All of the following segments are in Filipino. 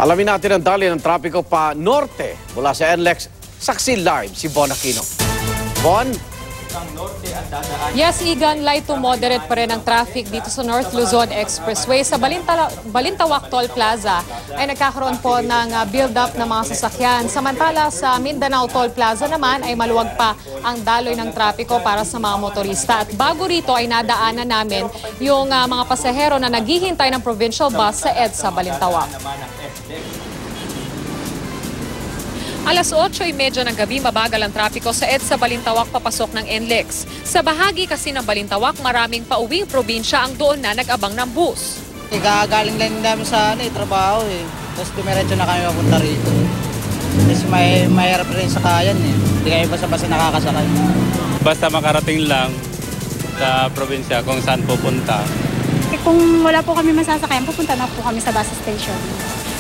Alamin natin ang dali ng trapiko pa norte mula sa NLEX. Saksi live si Bon Aquino. Bon? Yes, Igan, light to moderate pa rin ang traffic dito sa North Luzon Expressway. Sa Balintawak Toll Plaza ay nagkakaroon po ng build-up ng mga sasakyan. Samantala sa Mindanao Toll Plaza naman ay maluwag pa ang daloy ng trapiko para sa mga motorista. At bago rito ay nadaanan namin yung mga pasahero na naghihintay ng provincial bus sa EDSA Balintawak. Alas 8:30 ng gabi, mabagal ang trapiko sa EDSA Balintawak papasok ng NLEX. Sa bahagi kasi ng Balintawak, maraming pauwing probinsya ang doon na nag-abang ng bus. Gagaling lang namin sa trabaho eh. Tapos dumiretso na kami papunta rito. Tapos mahirap rin sa kayan eh. Hindi kami basta-basta nakakasakay. Basta makarating lang sa probinsya kung saan pupunta. Kung wala po kami masasakayan, pupunta na po kami sa bus station.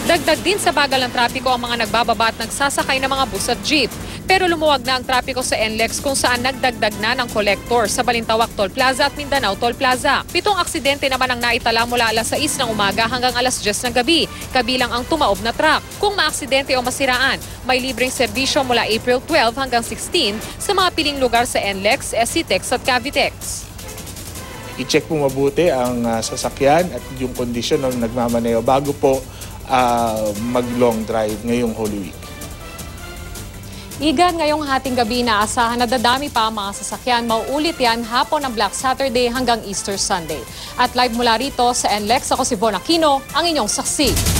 Dagdag din sa bagal ng trapiko ang mga nagbababa at nagsasakay ng mga bus at jeep. Pero lumuwag na ang trapiko sa NLEX kung saan nagdagdag na ng collector sa Balintawak Toll Plaza at Mindanao Toll Plaza. 7 aksidente naman ang naitala mula alas 6 ng umaga hanggang alas 10 ng gabi, kabilang ang tumaob na truck. Kung maaksidente o masiraan, may libreng serbisyo mula April 12 hanggang 16 sa mga piling lugar sa NLEX, SCTEX at Cavitex. I-check po mabuti ang sasakyan at yung kondisyon ng nagmamaneho bago po mag-long drive ngayong Holy Week. Igan, ngayong hating gabi inaasahan na dadami pa ang mga sasakyan. Mauulit yan hapon ng Black Saturday hanggang Easter Sunday. At live mula rito sa NLEX, ako si Bon Aquino, ang inyong saksi.